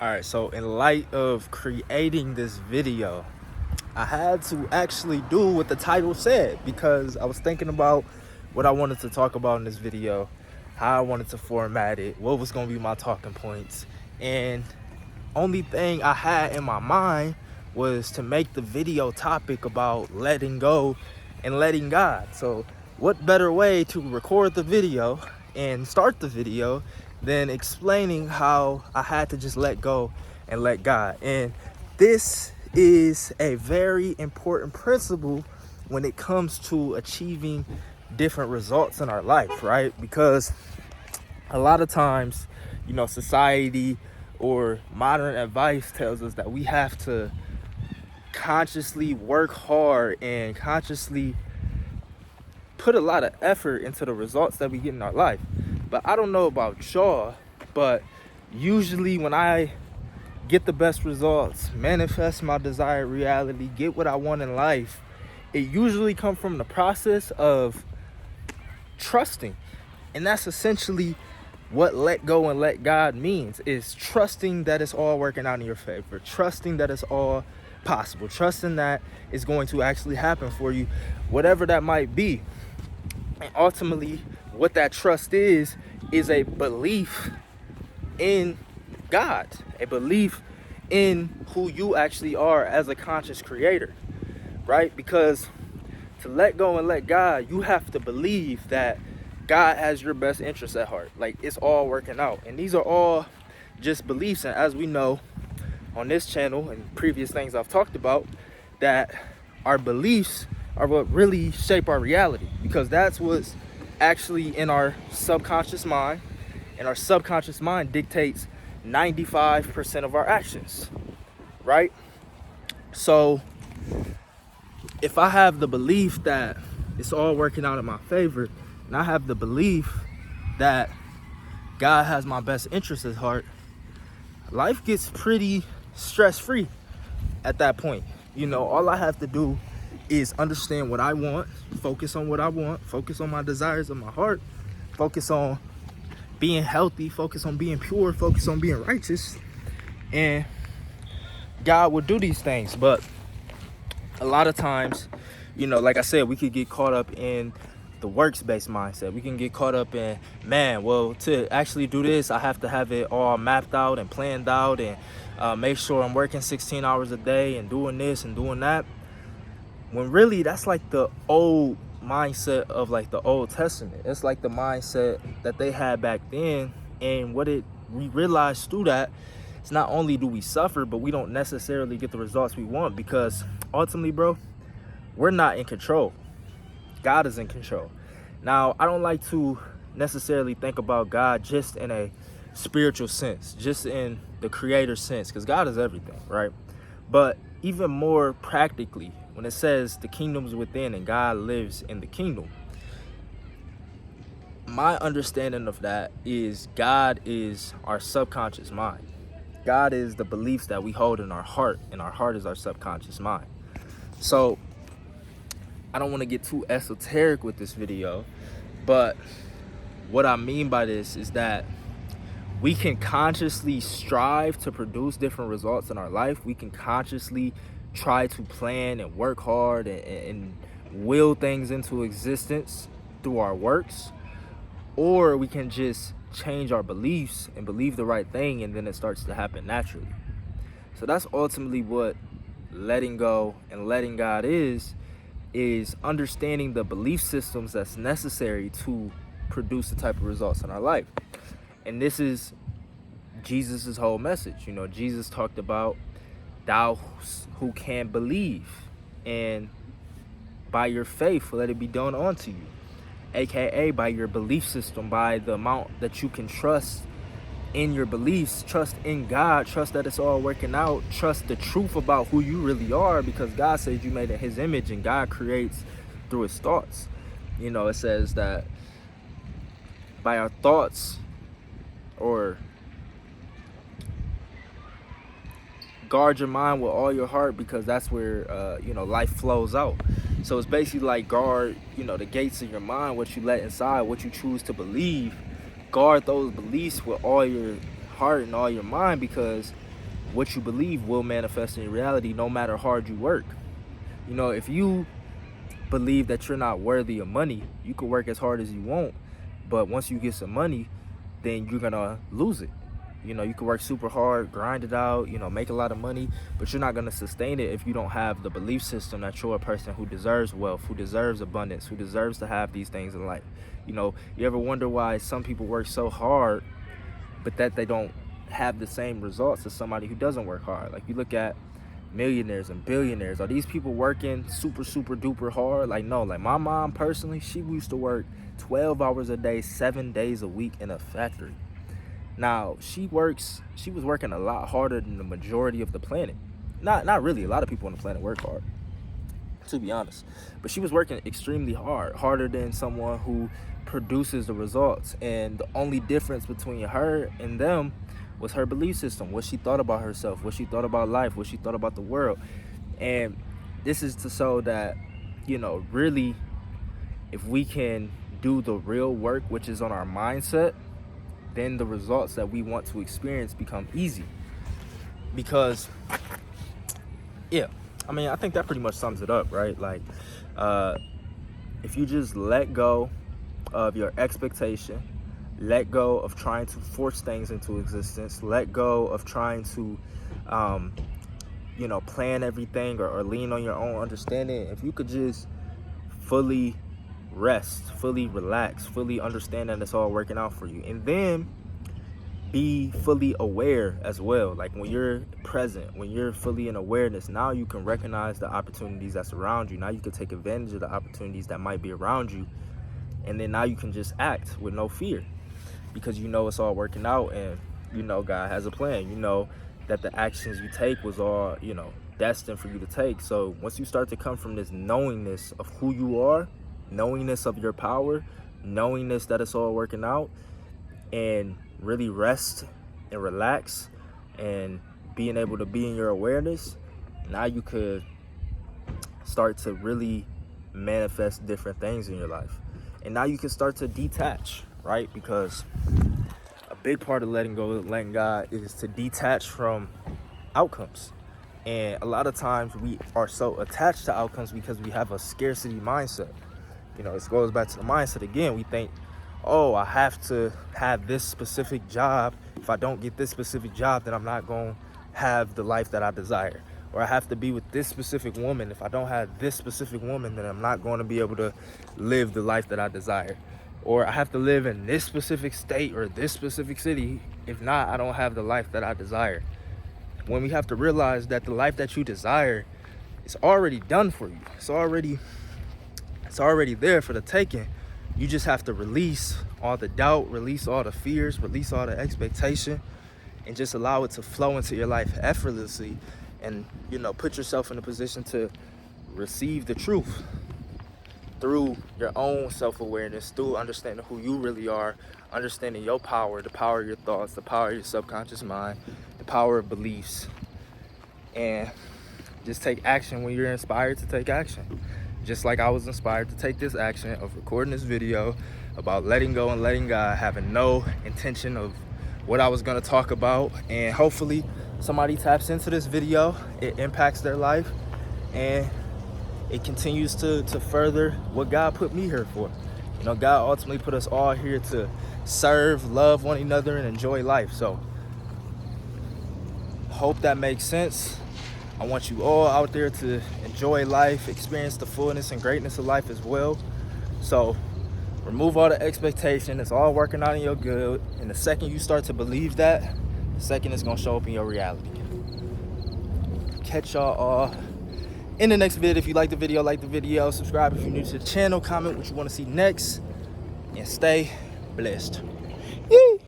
All right, so in light of creating this video, I had to actually do what the title said because I was thinking about what I wanted to talk about in this video, how I wanted to format it, what was going to be my talking points. And only thing I had in my mind was to make the video topic about letting go and letting God. So what better way to record the video and start the video than explaining how I had to just let go and let God. And this is a very important principle when it comes to achieving different results in our life, right? Because a lot of times, society or modern advice tells us that we have to consciously work hard and consciously put a lot of effort into the results that we get in our life. But I don't know about y'all, but usually when I get the best results, manifest my desired reality, get what I want in life, it usually comes from the process of trusting. And that's essentially what let go and let God means, is trusting that it's all working out in your favor, trusting that it's all possible, trusting that it's going to actually happen for you, whatever that might be. And ultimately, what that trust is a belief in God, a belief in who you actually are as a conscious creator, right? Because to let go and let God, you have to believe that God has your best interests at heart. Like, it's all working out. And these are all just beliefs. And as we know on this channel and previous things I've talked about, that our beliefs are what really shape our reality, because that's what's actually in our subconscious mind, and our subconscious mind dictates 95% of our actions, right? So if I have the belief that it's all working out in my favor, and I have the belief that God has my best interests at heart, life gets pretty stress-free at that point. All I have to do is understand what I want, focus on what I want, focus on my desires of my heart, focus on being healthy, focus on being pure, focus on being righteous, and God will do these things. But a lot of times, like I said, we could get caught up in the works-based mindset. We can get caught up in, man, well, to actually do this, I have to have it all mapped out and planned out, and make sure I'm working 16 hours a day and doing this and doing that. When really that's like the old mindset of like the Old Testament. It's like the mindset that they had back then. And we realized through that, it's not only do we suffer, but we don't necessarily get the results we want, because ultimately, bro, we're not in control. God is in control. Now, I don't like to necessarily think about God just in a spiritual sense, just in the creator sense, because God is everything, right? But even more practically, when it says the kingdom's within and God lives in the kingdom, my understanding of that is God is our subconscious mind. God is the beliefs that we hold in our heart, and our heart is our subconscious mind. So I don't want to get too esoteric with this video, but what I mean by this is that we can consciously strive to produce different results in our life. We can consciously try to plan and work hard and will things into existence through our works, or we can just change our beliefs and believe the right thing, and then it starts to happen naturally. So that's ultimately what letting go and letting God is understanding the belief systems that's necessary to produce the type of results in our life. And this is Jesus's whole message. Jesus talked about thou who can believe, and by your faith let it be done unto you, aka by your belief system, by the amount that you can trust in your beliefs, trust in God, trust that it's all working out, trust the truth about who you really are, because God says you made in his image, and God creates through his thoughts. It says that by our thoughts, or guard your mind with all your heart, because that's where life flows out. So it's basically like guard the gates of your mind, what you let inside, what you choose to believe. Guard those beliefs with all your heart and all your mind, because what you believe will manifest in your reality no matter how hard you work. You know, if you believe that you're not worthy of money, you can work as hard as you want, but once you get some money, then you're gonna lose it. You know, you can work super hard, grind it out, you know, make a lot of money, but you're not gonna sustain it if you don't have the belief system that you're a person who deserves wealth, who deserves abundance, who deserves to have these things in life. You know, you ever wonder why some people work so hard, but that they don't have the same results as somebody who doesn't work hard? Like, you look at millionaires and billionaires. Are these people working super duper hard? Like, no. Like, my mom personally, she used to work 12 hours a day, 7 days a week in a factory. Now, she was working a lot harder than the majority of the planet. Not really. A lot of people on the planet work hard, to be honest, but she was working extremely hard, harder than someone who produces the results. And the only difference between her and them was her belief system, what she thought about herself, what she thought about life, what she thought about the world. And this is to show that, you know, really, if we can do the real work, which is on our mindset, then the results that we want to experience become easy. Because, yeah, I mean, I think that pretty much sums it up, right? Like, if you just let go of your expectation, let go of trying to force things into existence, let go of trying to, you know, plan everything or lean on your own understanding. If you could just fully rest, fully relax, fully understand that it's all working out for you, and then be fully aware as well. Like, when you're present, when you're fully in awareness, now you can recognize the opportunities that surround you. Now you can take advantage of the opportunities that might be around you, and then now you can just act with no fear, because you know it's all working out, and you know God has a plan. You know that the actions you take was all, you know, destined for you to take. So once you start to come from this knowingness of who you are, knowingness of your power, knowingness that it's all working out, and really rest and relax and being able to be in your awareness, now you could start to really manifest different things in your life. And now you can start to detach, right? Because a big part of letting go, letting God, is to detach from outcomes. And a lot of times we are so attached to outcomes because we have a scarcity mindset. You know, it goes back to the mindset again. We think, oh, I have to have this specific job. If I don't get this specific job, then I'm not going to have the life that I desire. Or I have to be with this specific woman. If I don't have this specific woman, then I'm not going to be able to live the life that I desire. Or I have to live in this specific state or this specific city. If not, I don't have the life that I desire. When we have to realize that the life that you desire is already done for you. It's already there for the taking. You just have to release all the doubt, release all the fears, release all the expectation, and just allow it to flow into your life effortlessly. And, you know, put yourself in a position to receive the truth through your own self-awareness, through understanding who you really are, understanding your power, the power of your thoughts, the power of your subconscious mind, the power of beliefs. And just take action when you're inspired to take action. Just like I was inspired to take this action of recording this video about letting go and letting God, having no intention of what I was going to talk about. And hopefully somebody taps into this video, it impacts their life, and it continues to further what God put me here for. You know, God ultimately put us all here to serve, love one another, and enjoy life. So hope that makes sense. I want you all out there to enjoy life, experience the fullness and greatness of life as well. So remove all the expectation. It's all working out in your good. And the second you start to believe that, the second it's going to show up in your reality. Catch y'all all in the next video. If you like the video, subscribe if you're new to the channel, comment what you want to see next, and stay blessed. Yee!